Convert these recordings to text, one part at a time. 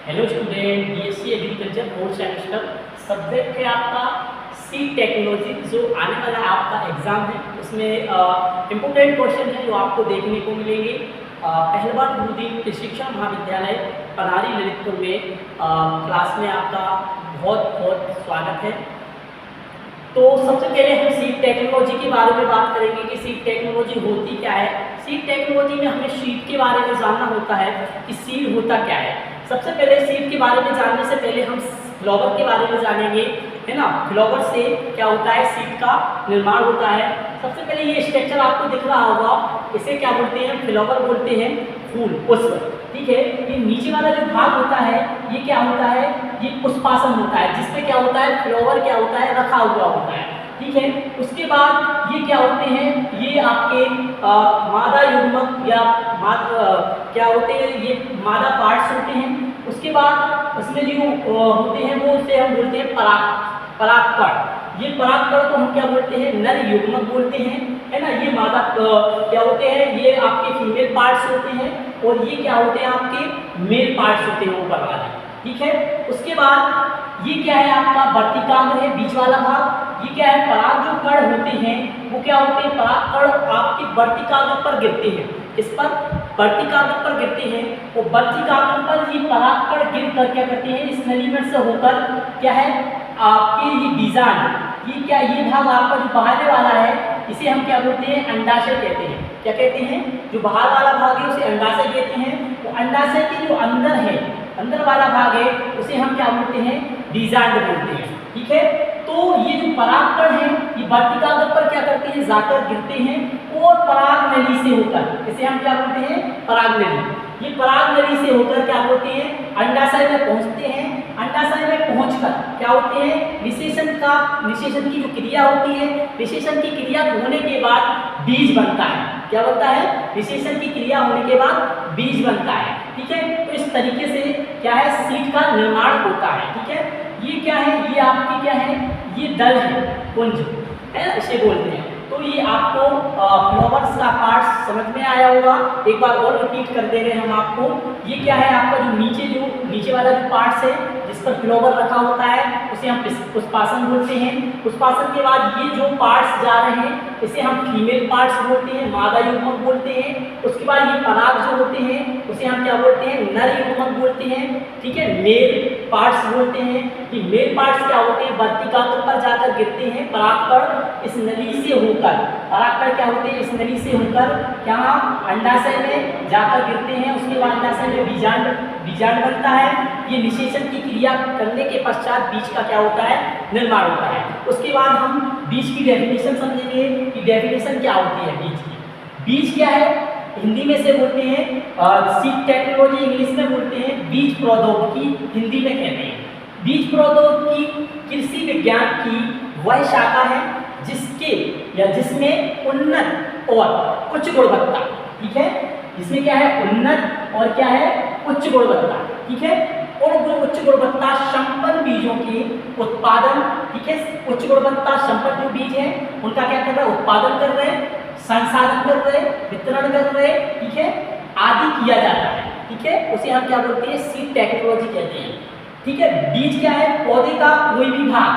Hello student, BSc agriculture fourth semester subject है आपका seed technology. जो आने वाला है आपका एग्जाम है, उसमें इम्पोर्टेंट क्वेश्चन है जो आपको देखने को मिलेंगे। पहलवान गुरुदेव प्रशिक्षण महाविद्यालय पनारी ललितपुर में क्लास में आपका बहुत बहुत स्वागत है। तो सबसे पहले हम सीड टेक्नोलॉजी के बारे में बात करेंगे कि सीड टेक्नोलॉजी होती क्या है। सीड टेक्नोलॉजी में हमें सीड के बारे में जानना होता है कि सीड होता क्या है। सबसे पहले सीड के बारे में जानने से पहले हम फ्लावर के बारे में जानेंगे, है ना। फ्लावर से क्या होता है, सीड का निर्माण होता है। सबसे पहले ये स्ट्रक्चर आपको दिख रहा होगा, इसे क्या बोलते हैं, फ्लावर बोलते हैं, फूल, पुष्प, ठीक है। ये नीचे वाला जो भाग होता है ये क्या होता है, ये पुष्पासन होता है, जिसमें क्या होता है, फ्लावर क्या होता है, रखा हुआ होता है, ठीक है। उसके बाद ये क्या होते हैं, ये आपके मादा युग्मक या क्या होते हैं, ये मादा पार्ट्स होते हैं। उसके बाद उसमें जो होते हैं वो उसे हम बोलते हैं परागकण। ये परागकण को हम क्या बोलते हैं, नर युग्मक बोलते हैं, है ना। ये मादा क्या होते हैं, ये आपके फीमेल पार्ट्स होते हैं, और ये क्या होते हैं, आपके मेल पार्ट्स होते हैं ऊपर वाले, ठीक है। उसके बाद ये क्या है, आपका वर्तिकाग्र है, बीच वाला भाग। ये क्या है, पराग जो कण होते हैं वो क्या होते हैं, पराग कण आपके वर्तिकाग्र पर गिरते हैं। इस पर वर्तिकाग्र पर गिरते हैं, और वर्तिकाग्र पर ये पराग कण गिर कर क्या करते हैं, इस नली में से होकर क्या है, आपके ये बीजांड, ये क्या, ये भाग आपका जो बाहर वाला है इसे हम क्या बोलते हैं, अंडाशय कहते हैं। क्या कहते हैं, जो बाहर वाला भाग है उसे अंडाशय कहते हैं। तो अंडाशय के जो अंदर है, अंदर वाला भाग है उसे हम क्या बोलते हैं, बीजांड बोलते हैं, ठीक है। तो ये जो परागकण है ये वर्तिकाग्र पर क्या करते हैं, जाकर गिरते हैं, और पराग नली से होकर, इसे हम क्या बोलते हैं, पराग नली। ये पराग नली से होकर क्या बोलते हैं, अंडाशय में पहुंचते हैं। अंडाशय में पहुंचकर क्या होते हैं, निषेचन की जो क्रिया होती है, निषेचन की क्रिया होने के बाद बीज बनता है। क्या बनता है, निषेचन की क्रिया होने के बाद बीज बनता है, ठीक है। तो इस तरीके से क्या है, सीड का निर्माण होता है, ठीक है। ये क्या है, ये आपकी क्या है, ये दल है, पुंज है ना, इसे बोलते हैं। तो ये आपको फ्लावर्स का पार्ट समझ में आया होगा। एक बार और रिपीट कर दे रहे हैं हम आपको। ये क्या है, आपका जो नीचे वाला जो पार्ट्स है जिस पर फ्लावर रखा होता है उसे हम पुष्पासन बोलते हैं। पुष्पासन के बाद ये जो पार्ट्स जा रहे हैं इसे हम फीमेल पार्ट्स बोलते हैं, मादा युग्मक बोलते हैं। उसके बाद ये पराग जो होते हैं उसे हम क्या बोलते हैं, नर युग्मक बोलते हैं, ठीक है, मेल पार्ट्स बोलते हैं। ये मेल पार्ट्स क्या होते हैं, वर्तिकाग्र पर जाकर गिरते हैं। परागकण इस नली से होकर, परागकण क्या होते हैं, इस नली से होकर क्या अंडाशय में जाकर गिरते हैं। उसके बाद अंडाशय में बीजांड बनता है। ये निषेचन की क्रिया करने के पश्चात बीज का क्या होता है, निर्माण होता है। उसके बाद हम बीज की डेफिनेशन समझेंगे कि डेफिनेशन क्या होती है बीज की। बीज क्या है, हिंदी में से बोलते हैं सीड टेक्नोलॉजी, इंग्लिश में बोलते हैं बीज प्रौद्योगिकी, हिंदी में कहते हैं। बीज प्रौद्योगिकी कृषि विज्ञान की वह शाखा है जिसके या जिसमें उन्नत और उच्च गुणवत्ता, ठीक है, जिसमें क्या है, उन्नत और क्या है, उच्च गुणवत्ता, ठीक है, और वो उच्च गुणवत्ता संपन्न बीजों के उत्पादन, ठीक है, उच्च गुणवत्ता संपन्न जो बीज है उनका क्या कर रहे हैं, उत्पादन कर रहे हैं, संसाधन कर रहे हैं, वितरण कर रहे हैं, ठीक है, आदि किया जाता है, ठीक है। उसे हम क्या बोलते हैं, सीड टेक्नोलॉजी कहते हैं, ठीक है। बीज क्या है, पौधे का कोई भी भाग,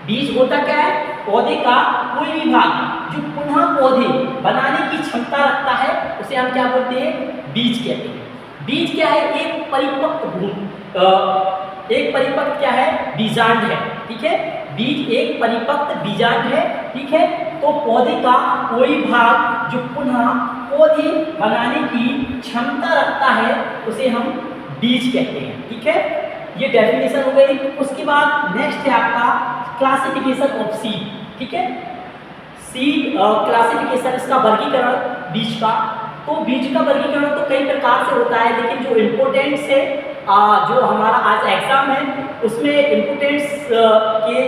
बीज होता क्या है, पौधे का कोई भी भाग जो पुनः पौधे बनाने की क्षमता रखता है उसे हम क्या बोलते हैं, बीज कहते हैं। बीज क्या है, एक परिपक्व क्या है, बीजांड है, ठीक है। बीज एक परिपक्व बीजांड है, ठीक है। तो पौधे का कोई भाग जो पुनः पौधे बनाने की क्षमता रखता है उसे हम बीज कहते हैं, ठीक है। ये डेफिनेशन हो गई। उसके बाद नेक्स्ट है आपका क्लासिफिकेशन ऑफ सीड, ठीक है। सीड क्लासिफिकेशन, इसका वर्गीकरण बीज का। तो बीज का वर्गीकरण तो कई प्रकार से होता है, लेकिन जो इम्पोर्टेंट्स है, जो हमारा आज एग्जाम है उसमें इम्पोर्टेंट्स के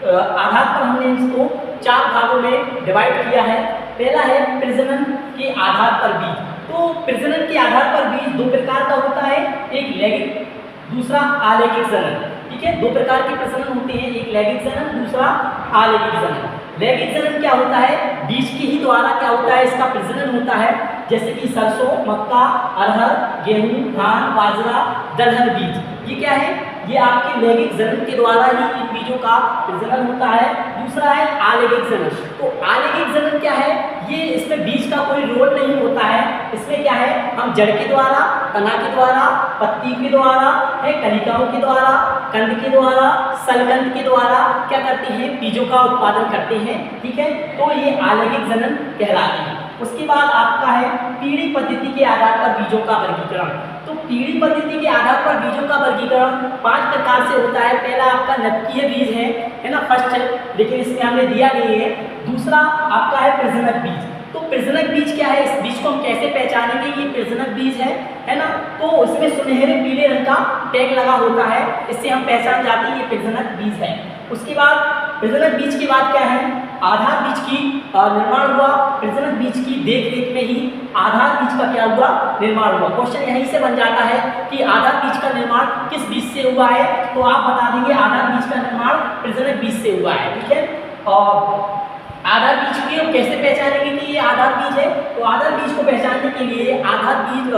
आधार पर हमने इसको 4 भागों में डिवाइड किया है। पहला है प्रजनन के आधार पर बीज। तो प्रजनन के आधार पर बीज 2 प्रकार का होता है, एक लैंगिक, दूसरा अलैंगिक जनन, ठीक है। 2 प्रकार के प्रजनन होते हैं, एक लैंगिक जनन, दूसरा अलैंगिक जनन। लैंगिक जनन क्या होता है, बीज के ही द्वारा क्या होता है, इसका प्रजनन होता है। जैसे कि सरसों, मक्का, अरहर, गेहूं, धान, बाजरा, दलहन बीज। ये क्या है? ये आपके लैंगिक जनन के द्वारा ही इन बीजों का प्रजनन होता है। दूसरा है अलैंगिक जनन। तो अलैंगिक जनन क्या है? ये इसमें बीज का कोई रोल नहीं होता है। इसमें क्या है, हम जड़ के द्वारा, तना के द्वारा, पत्ती के द्वारा, कलिकाओं के द्वारा, कंद के द्वारा, सलगंध के द्वारा क्या करते हैं? बीजों का उत्पादन करते हैं। ठीक है, तो ये अलैंगिक जनन कहलाते हैं। उसके बाद आपका है पीढ़ी पद्धति के आधार पर बीजों का वर्गीकरण। तो पीढ़ी पद्धति के आधार पर बीजों का वर्गीकरण 5 प्रकार से होता है। पहला आपका नबकीय बीज है ना, फर्स्ट है, लेकिन इसमें हमने दिया नहीं है। दूसरा आपका है प्रजनक बीज। तो प्रजनक बीज क्या है? इस बीज को हम कैसे पहचानेंगे? ये प्रजनक बीज है ना, तो उसमें सुनहरे पीले रंग का टैग लगा होता है, इससे हम पहचान जाते हैं ये प्रजनक बीज है। उसके बाद प्रजनक बीज के बाद क्या है? आधार बीज की निर्माण हुआ। प्रजनक बीज की देखरेख में ही आधार बीज का क्या हुआ? निर्माण हुआ। क्वेश्चन यहीं से बन जाता है कि आधार बीज का निर्माण किस बीज से हुआ है, तो आप बता देंगे आधार बीज का निर्माण प्रजनक बीज से हुआ है। ठीक है, और आधार बीज की हम कैसे पहचानेंगे कि ये आधार बीज है? तो आधार बीज को पहचानने के लिए आधार बीज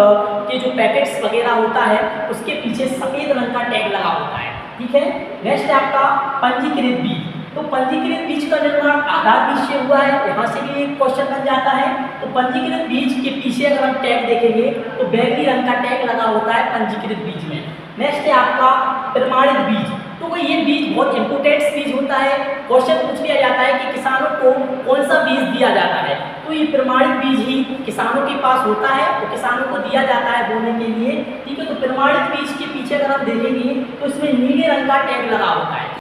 के जो पैकेट्स वगैरह होता है उसके पीछे सफेद रंग का टैग लगा होता है। ठीक है, नेक्स्ट है आपका पंजीकृत बीज। तो पंजीकृत बीज का निर्माण आधार बीज से हुआ है, यहाँ से भी एक क्वेश्चन बन जाता है। तो पंजीकृत बीज के पीछे अगर हम टैग देखेंगे तो बैंगनी रंग का टैग लगा होता है पंजीकृत बीज में। नेक्स्ट है आपका प्रमाणित बीज। तो ये बीज बहुत इंपोर्टेंट बीज होता है। क्वेश्चन पूछ लिया जाता है कि किसानों को कौन सा बीज दिया जाता है, तो ये प्रमाणित बीज ही किसानों के पास होता है, तो किसानों को दिया जाता है बोने के लिए। ठीक है, तो प्रमाणित बीज के पीछे अगर हम देखेंगे तो इसमें नीले रंग का टैग लगा होता है।